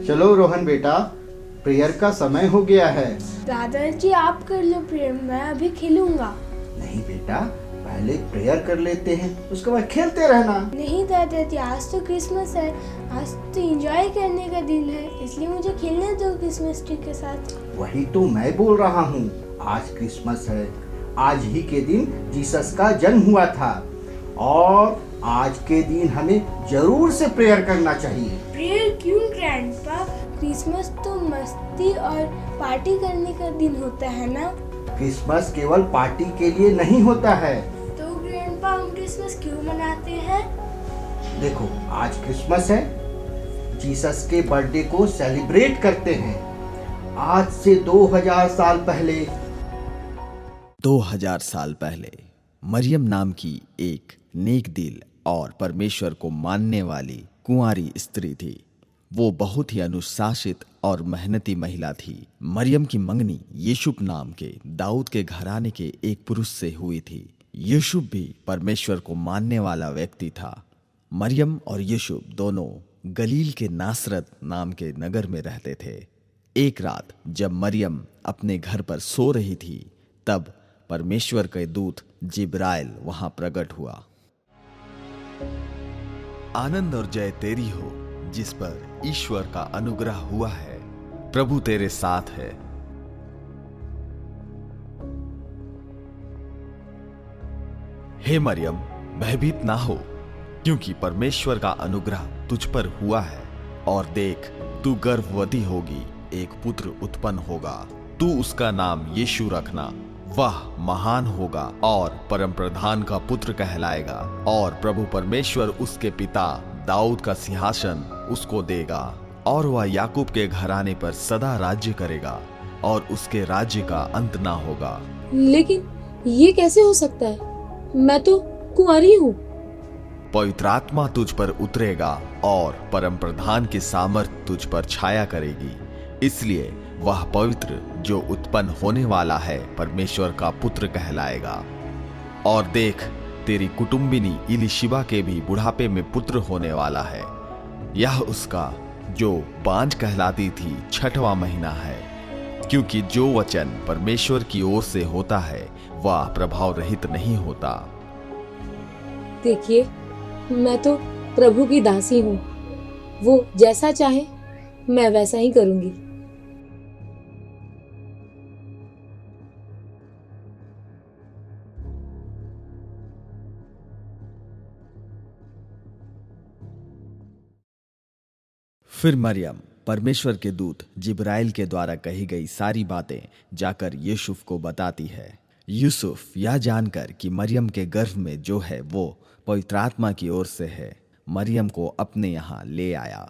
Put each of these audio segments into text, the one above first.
चलो रोहन बेटा, प्रेयर का समय हो गया है। दादाजी आप कर लो प्रेयर, मैं अभी खेलूंगा। नहीं बेटा, पहले प्रेयर कर लेते हैं, उसके बाद खेलते रहना। नहीं दादाजी, आज तो क्रिसमस है, आज तो एंजॉय करने का दिन है, इसलिए मुझे खेलने दो क्रिसमस ट्री के साथ। वही तो मैं बोल रहा हूँ, आज क्रिसमस है। आज ही के दिन जीसस का जन्म हुआ था और आज के दिन हमें जरूर से प्रेयर करना चाहिए। प्रेयर क्यों ग्रैंडपा? क्रिसमस तो मस्ती और पार्टी करने का दिन होता है ना। क्रिसमस केवल पार्टी के लिए नहीं होता है। तो ग्रैंडपा हम क्रिसमस क्यों मनाते हैं? देखो, आज क्रिसमस है, जीसस के बर्थडे को सेलिब्रेट करते हैं। आज से 2000 साल पहले 2000 साल पहले मरियम नाम की एक नेक दिल और परमेश्वर को मानने वाली कुंवारी स्त्री थी। वो बहुत ही अनुशासित और मेहनती महिला थी। मरियम की मंगनी यीशुफ नाम के दाऊद के घराने के एक पुरुष से हुई थी। यीशुफ भी परमेश्वर को मानने वाला व्यक्ति था। मरियम और यीशुफ दोनों गलील के नासरत नाम के नगर में रहते थे। एक रात जब मरियम अपने घर पर सो रही थी, तब परमेश्वर के दूत जिब्राइल वहां प्रकट हुआ। आनंद और जय तेरी हो जिस पर ईश्वर का अनुग्रह हुआ है, प्रभु तेरे साथ है। हे मरियम, भयभीत ना हो, क्योंकि परमेश्वर का अनुग्रह तुझ पर हुआ है। और देख, तू गर्भवती होगी, एक पुत्र उत्पन्न होगा। तू उसका नाम यीशु रखना। वह महान होगा और परम प्रधान का पुत्र कहलाएगा। और प्रभु परमेश्वर उसके पिता दाऊद का सिंहासन उसको देगा और वह याकूब के घराने पर सदा राज्य करेगा और उसके राज्य का अंत ना होगा। लेकिन ये कैसे हो सकता है? मैं तो कुंवारी हूँ। पवित्र आत्मा तुझ पर उतरेगा और परम प्रधान की सामर्थ तुझ पर छाया करेगी। इसलिए वह पवित्र जो उत्पन्न होने वाला है परमेश्वर का पुत्र कहलाएगा। और देख, तेरी कुटुंबिनी इलिशिबा के भी बुढ़ापे में पुत्र होने वाला है। यह उसका जो बांझ कहलाती थी 6वां महीना है, क्योंकि जो वचन परमेश्वर की ओर से होता है वह प्रभाव रहित नहीं होता। देखिए, मैं तो प्रभु की दासी हूँ। वो जैसा चाहे मैं वैसा ही करूंगी। फिर मरियम परमेश्वर के दूत जिब्राइल के द्वारा कही गई सारी बातें जाकर यूसुफ को बताती है। यूसुफ यह जानकर कि मरियम के गर्भ में जो है वो पवित्र आत्मा की ओर से है, मरियम को अपने यहाँ ले आया।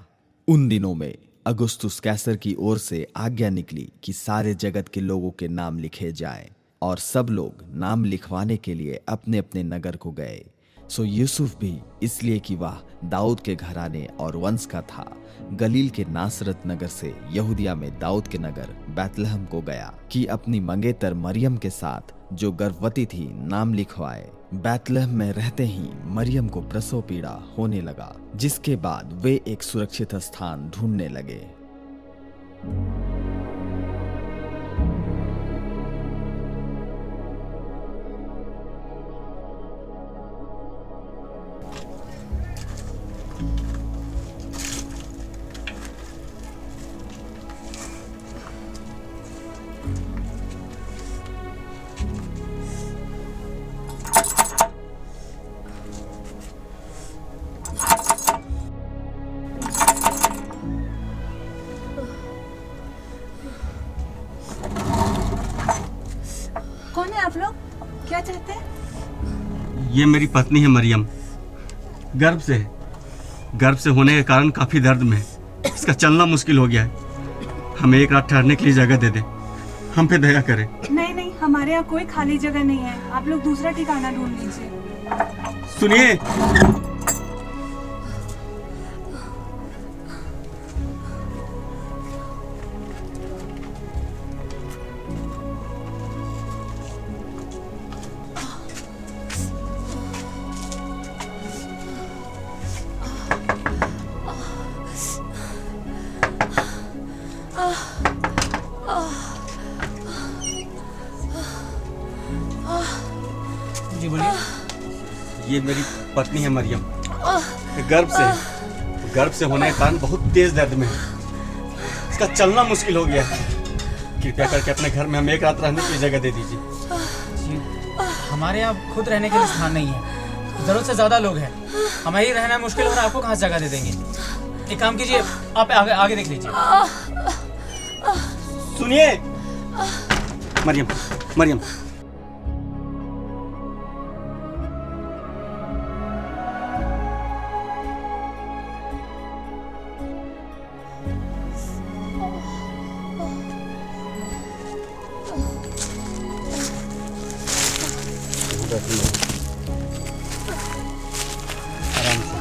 उन दिनों में अगुस्तुस कैसर की ओर से आज्ञा निकली कि सारे जगत के लोगों के नाम लिखे जाएं, और सब लोग नाम लिखवाने के लिए अपने अपने नगर को गए। सो यूसुफ भी इसलिए कि वह दाऊद के घराने और वंश का था, गलील के नासरत नगर से यहूदिया में दाऊद के नगर बैतलहम को गया कि अपनी मंगेतर मरियम के साथ जो गर्भवती थी नाम लिखवाए। बैतलहम में रहते ही मरियम को प्रसव पीड़ा होने लगा, जिसके बाद वे एक सुरक्षित स्थान ढूंढने लगे। कौन है आप लोग? क्या चाहते हैं? ये मेरी पत्नी है मरियम, गर्भ से है। गर्भ से होने के कारण काफ़ी दर्द में है, इसका चलना मुश्किल हो गया है। हमें एक रात ठहरने के लिए जगह दे दे, हम पे दया करें। नहीं नहीं, हमारे यहाँ कोई खाली जगह नहीं है, आप लोग दूसरा ठिकाना ढूंढ लीजिए। सुनिए, ये मेरी पत्नी है मरियम, ये गर्भ से है। गर्भ से होने के कारण बहुत तेज दर्द में है, इसका चलना मुश्किल हो गया है। कृपया करके अपने घर में हम एक रात रहने की जगह दे दीजिए। जी, हमारे यहाँ खुद रहने के लिए स्थान नहीं है, जरूरत से ज्यादा लोग हैं, हमें ही रहना मुश्किल हो रहा है, आपको कहाँ से जगह दे देंगे। एक काम कीजिए, आप आगे देख लीजिए। सुनिए मरियम, मरियम, आराम से,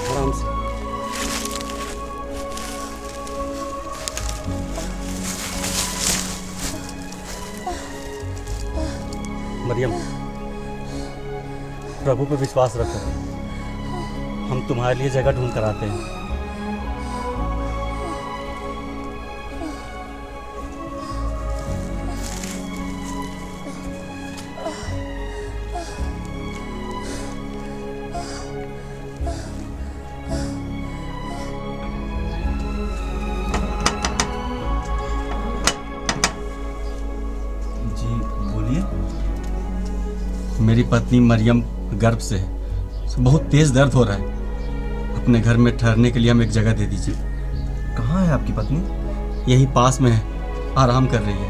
आराम से। मरियम, प्रभु पे विश्वास रखो, हम तुम्हारे लिए जगह ढूंढ कर आते हैं। जी बोलिए। मेरी पत्नी मरियम गर्भ से है, बहुत तेज दर्द हो रहा है, अपने घर में ठहरने के लिए हम एक जगह दे दीजिए। कहाँ है आपकी पत्नी? यही पास में है, आराम कर रही है।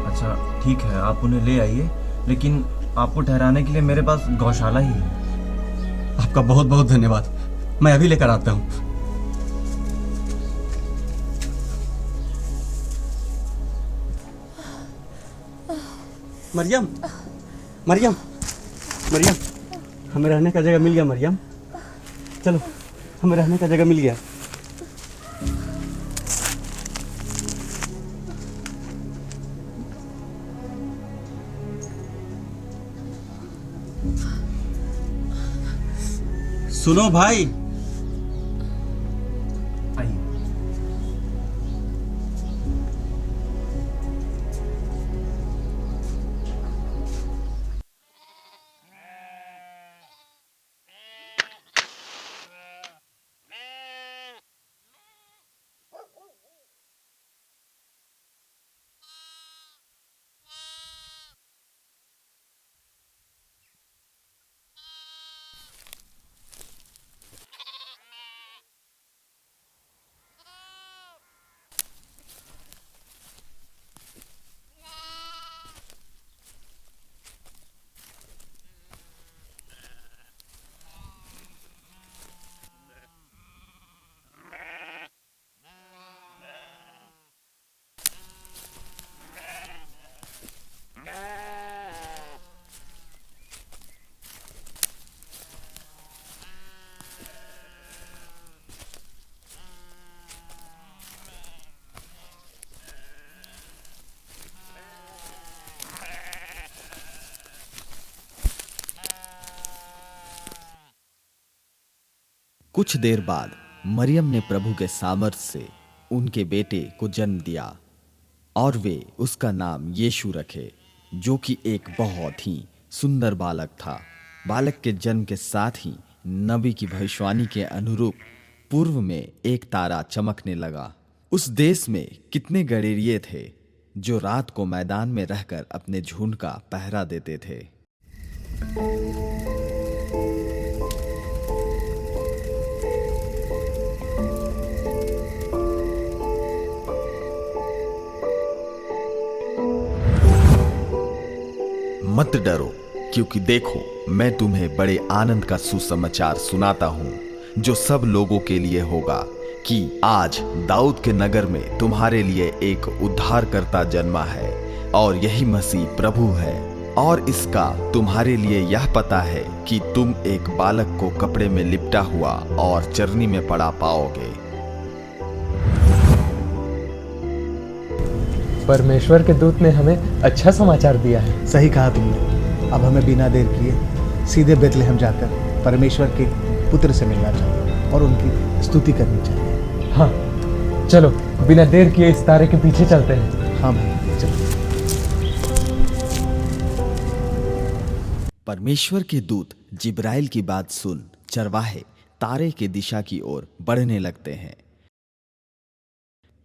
अच्छा ठीक है, आप उन्हें ले आइए, लेकिन आपको ठहराने के लिए मेरे पास गौशाला ही है। आपका बहुत बहुत धन्यवाद, मैं अभी लेकर आता हूँ। मरियम, मरियम, मरियम, हमें रहने का जगह मिल गया। मरियम चलो, हमें रहने का जगह मिल गया। सुनो भाई, आइए। कुछ देर बाद मरियम ने प्रभु के सामर्थ्य से उनके बेटे को जन्म दिया और वे उसका नाम यीशु रखे, जो कि एक बहुत ही सुंदर बालक था। बालक के जन्म के साथ ही नबी की भविष्यवाणी के अनुरूप पूर्व में एक तारा चमकने लगा। उस देश में कितने गडेरिये थे जो रात को मैदान में रहकर अपने झुंड का पहरा देते थे। मत डरो, क्योंकि देखो मैं तुम्हें बड़े आनंद का सुसमाचार सुनाता हूं जो सब लोगों के लिए होगा कि आज दाऊद के नगर में तुम्हारे लिए एक उद्धारकर्ता जन्मा है और यही मसीह प्रभु है। और इसका तुम्हारे लिए यह पता है कि तुम एक बालक को कपड़े में लिपटा हुआ और चरनी में पड़ा पाओगे। परमेश्वर के दूत ने हमें अच्छा समाचार दिया है। सही कहा तुमने। अब हमें बिना देर किए सीधे बेथलेहम जाकर परमेश्वर के पुत्र से मिलना चाहिए और उनकी स्तुति करनी चाहिए। हाँ चलो, बिना देर किए इस तारे के पीछे चलते हैं। हाँ भाई चलो। परमेश्वर के दूत जिब्राइल की बात सुन चरवाहे तारे की दिशा की ओर बढ़ने लगते हैं।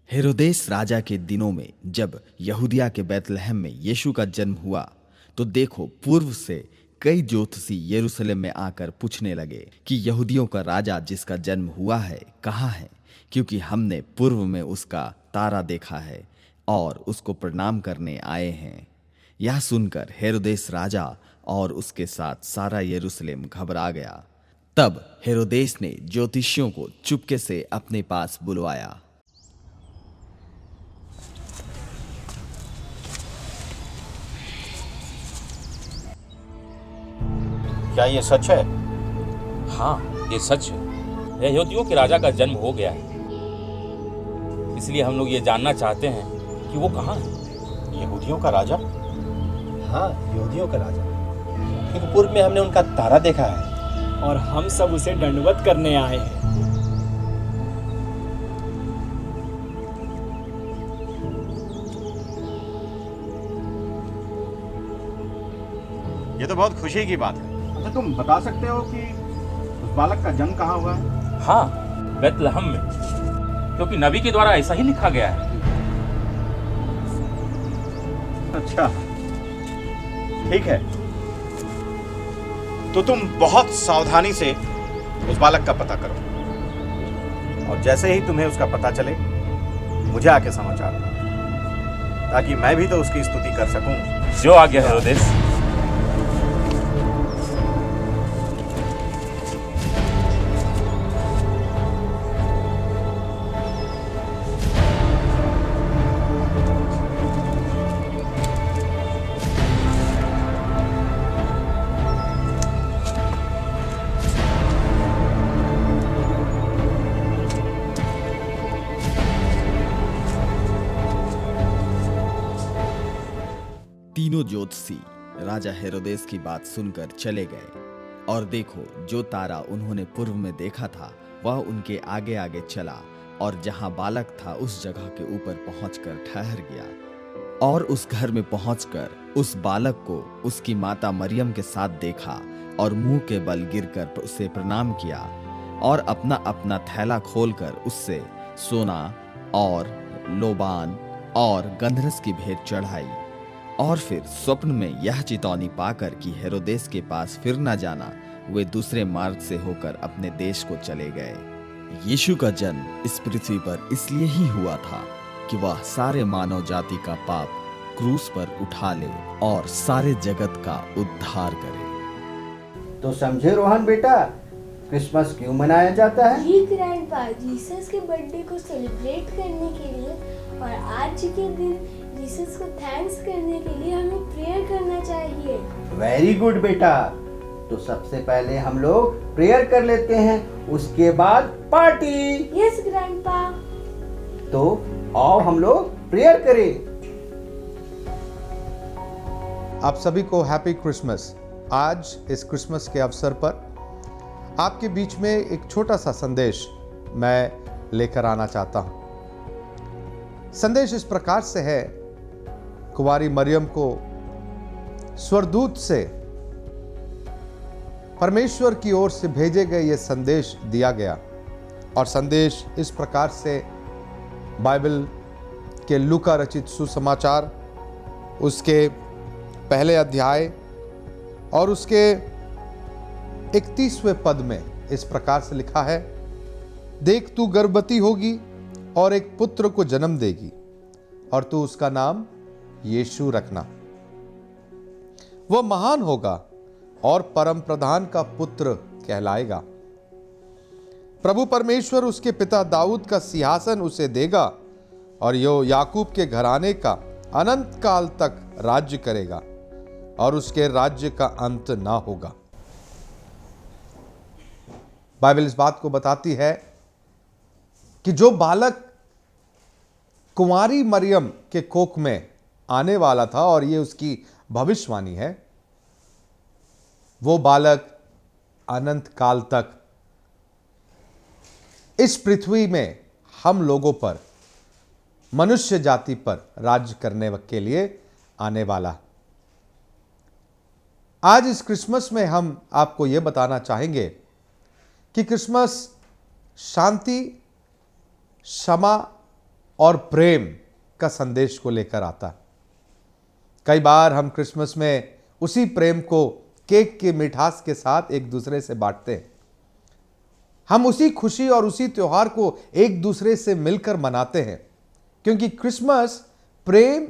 हेरोदेस राजा के दिनों में जब यहूदिया के बैतलहम में यीशु का जन्म हुआ तो देखो पूर्व से कई ज्योतिषी यरूशलेम में आकर पूछने लगे कि यहूदियों का राजा जिसका जन्म हुआ है कहाँ है, क्योंकि हमने पूर्व में उसका तारा देखा है और उसको प्रणाम करने आए हैं। यह सुनकर हेरोदेस राजा और उसके साथ सारा यरूशलेम घबरा गया। तब हेरोदेस ने ज्योतिषियों को चुपके से अपने पास बुलवाया। क्या ये सच है? हाँ, ये सच है। यहूदियों के राजा का जन्म हो गया है, इसलिए हम लोग ये जानना चाहते हैं कि वो कहाँ है। यहूदियों का राजा? हाँ, यहूदियों का राजा, क्योंकि पूर्व में हमने उनका तारा देखा है और हम सब उसे दंडवत करने आए हैं। ये तो बहुत खुशी की बात है। अच्छा, तुम बता सकते हो कि उस बालक का जन्म कहाँ हुआ है? हाँ, बैतलहम में, क्योंकि नबी के द्वारा ऐसा ही लिखा गया है। अच्छा, ठीक है, तो तुम बहुत सावधानी से उस बालक का पता करो और जैसे ही तुम्हें उसका पता चले मुझे आके समाचार दो, ताकि मैं भी तो उसकी स्तुति कर सकूं। जो आज्ञा है हेरोदेस। तीनों ज्योतिषी राजा हेरोदेस की बात सुनकर चले गए और देखो जो तारा उन्होंने पूर्व में देखा था वह उनके आगे आगे चला और जहां बालक था उस जगह के ऊपर पहुंचकर ठहर गया। और उस घर में पहुंचकर उस बालक को उसकी माता मरियम के साथ देखा और मुंह के बल गिरकर उसे प्रणाम किया और अपना अपना थैला खोलकर उससे सोना और लोबान और गंधरस की भेंट चढ़ाई। और फिर स्वप्न में यह चेतावनी पाकर कि हेरोदेस के पास फिर न जाना, वे दूसरे मार्ग से होकर अपने देश को चले गए। यीशु का जन्म इस पृथ्वी पर इसलिए ही हुआ था कि वह सारे मानव जाति का पाप क्रूस पर उठा ले और सारे जगत का उद्धार करे। तो समझे रोहन बेटा, क्रिसमस क्यों मनाया जाता है? जी ग्रैंडपा, जीसस के बर्थडे को सेलिब्रेट करने के लिए और आज के दिन जीसस को थैंक्स करने के लिए हमें प्रेयर करना चाहिए। वेरी गुड बेटा, तो सबसे पहले हम लोग प्रेयर कर लेते हैं, उसके बाद पार्टी। Yes grandpa. तो आओ हम लोग प्रेयर करें। आप सभी को हैप्पी क्रिसमस। आज इस क्रिसमस के अवसर पर आपके बीच में एक छोटा सा संदेश मैं लेकर आना चाहता हूं। संदेश इस प्रकार से है, कुंवारी मरियम को स्वर्गदूत से परमेश्वर की ओर से भेजे गए ये संदेश दिया गया और संदेश इस प्रकार से बाइबल के लूका रचित सुसमाचार उसके पहले अध्याय और उसके 31वें पद में इस प्रकार से लिखा है, देख तू गर्भवती होगी और एक पुत्र को जन्म देगी और तू उसका नाम यीशु रखना। वह महान होगा और परम प्रधान का पुत्र कहलाएगा। प्रभु परमेश्वर उसके पिता दाऊद का सिंहासन उसे देगा और यो याकूब के घराने का अनंत काल तक राज्य करेगा और उसके राज्य का अंत ना होगा। बाइबल इस बात को बताती है कि जो बालक कुंवारी मरियम के कोख में आने वाला था और ये उसकी भविष्यवाणी है, वो बालक अनंत काल तक इस पृथ्वी में हम लोगों पर, मनुष्य जाति पर राज्य करने के लिए आने वाला। आज इस क्रिसमस में हम आपको यह बताना चाहेंगे कि क्रिसमस शांति, क्षमा और प्रेम का संदेश को लेकर आता है। कई बार हम क्रिसमस में उसी प्रेम को केक की मिठास के साथ एक दूसरे से बांटते हैं। हम उसी खुशी और उसी त्योहार को एक दूसरे से मिलकर मनाते हैं, क्योंकि क्रिसमस प्रेम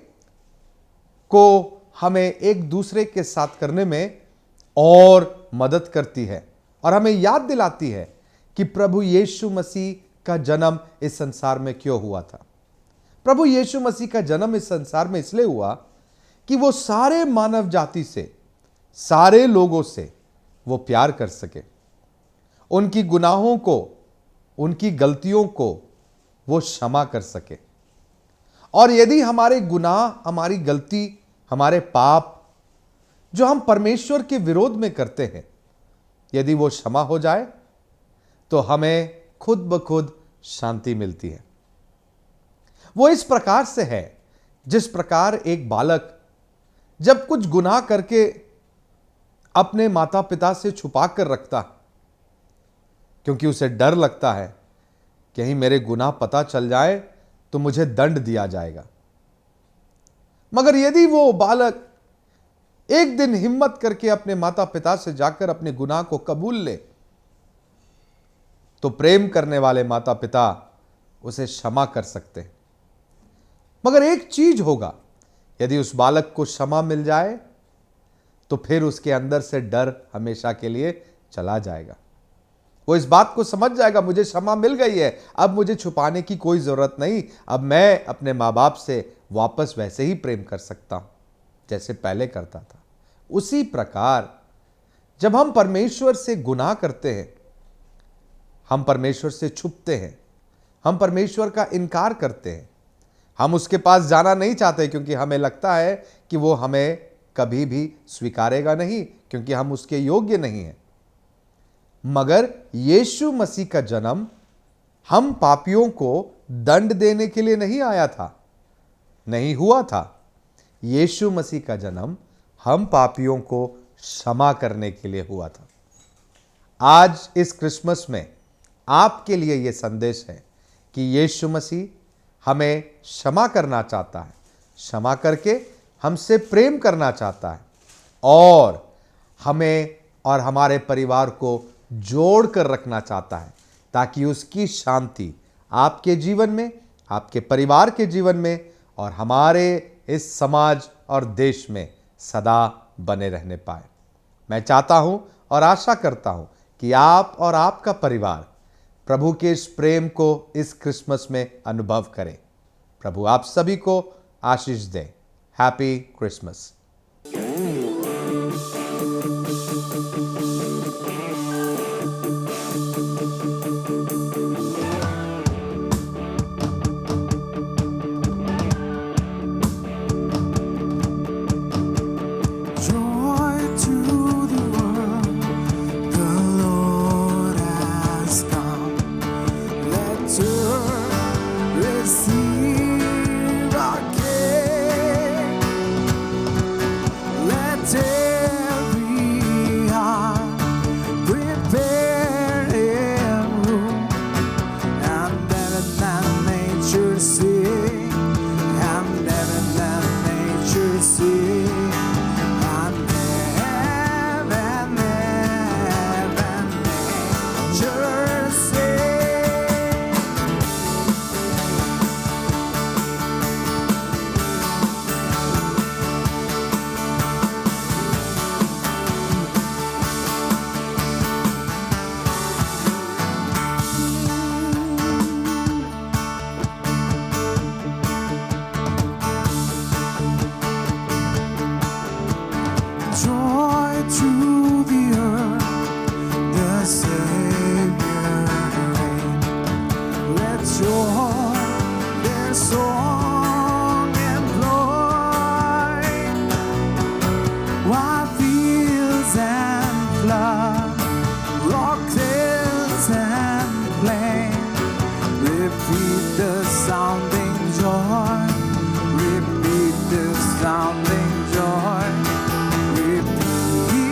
को हमें एक दूसरे के साथ करने में और मदद करती है और हमें याद दिलाती है कि प्रभु यीशु मसीह का जन्म इस संसार में क्यों हुआ था। प्रभु यीशु मसीह का जन्म इस संसार में इसलिए हुआ कि वो सारे मानव जाति से, सारे लोगों से वो प्यार कर सके, उनकी गुनाहों को, उनकी गलतियों को वो क्षमा कर सके। और यदि हमारे गुनाह, हमारी गलती, हमारे पाप जो हम परमेश्वर के विरोध में करते हैं, यदि वो क्षमा हो जाए तो हमें खुद ब खुद शांति मिलती है। वो इस प्रकार से है जिस प्रकार एक बालक जब कुछ गुनाह करके अपने माता पिता से छुपा कर रखता, क्योंकि उसे डर लगता है कहीं मेरे गुनाह पता चल जाए तो मुझे दंड दिया जाएगा। मगर यदि वो बालक एक दिन हिम्मत करके अपने माता पिता से जाकर अपने गुनाह को कबूल ले, तो प्रेम करने वाले माता पिता उसे क्षमा कर सकते हैं। मगर एक चीज होगा, यदि उस बालक को क्षमा मिल जाए तो फिर उसके अंदर से डर हमेशा के लिए चला जाएगा। वो इस बात को समझ जाएगा, मुझे क्षमा मिल गई है, अब मुझे छुपाने की कोई जरूरत नहीं, अब मैं अपने माँ बाप से वापस वैसे ही प्रेम कर सकता हूं जैसे पहले करता था। उसी प्रकार जब हम परमेश्वर से गुनाह करते हैं, हम परमेश्वर से छुपते हैं, हम परमेश्वर का इनकार करते हैं, हम उसके पास जाना नहीं चाहते क्योंकि हमें लगता है कि वो हमें कभी भी स्वीकारेगा नहीं, क्योंकि हम उसके योग्य नहीं हैं। मगर यीशु मसीह का जन्म हम पापियों को दंड देने के लिए नहीं आया था, नहीं हुआ था। यीशु मसीह का जन्म हम पापियों को क्षमा करने के लिए हुआ था। आज इस क्रिसमस में आपके लिए यह संदेश है कि यीशु मसीह हमें क्षमा करना चाहता है, क्षमा करके हमसे प्रेम करना चाहता है और हमें और हमारे परिवार को जोड़ कर रखना चाहता है, ताकि उसकी शांति आपके जीवन में, आपके परिवार के जीवन में और हमारे इस समाज और देश में सदा बने रहने पाए। मैं चाहता हूं और आशा करता हूं कि आप और आपका परिवार प्रभु के इस प्रेम को इस क्रिसमस में अनुभव करें। प्रभु आप सभी को आशीष दे। Happy Christmas. Repeat the sounding joy. Repeat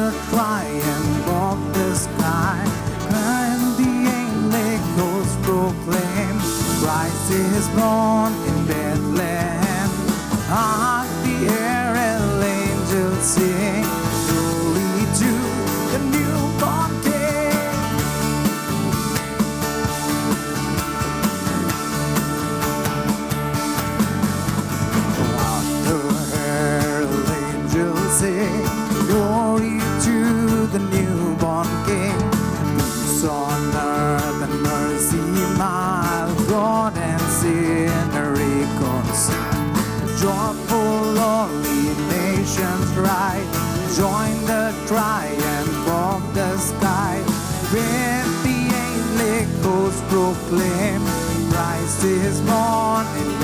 the triumph of the sky, and the angelic hosts proclaim, Christ is born in Bethlehem. Hark the herald angels sing, glory to the newborn King. Hark the herald angels sing, glory to the newborn King. Peace on earth and mercy mild, God and sinner reconciled. Joyful only nations rise, join the triumph of the sky. With the angelic hosts proclaim, Christ is born in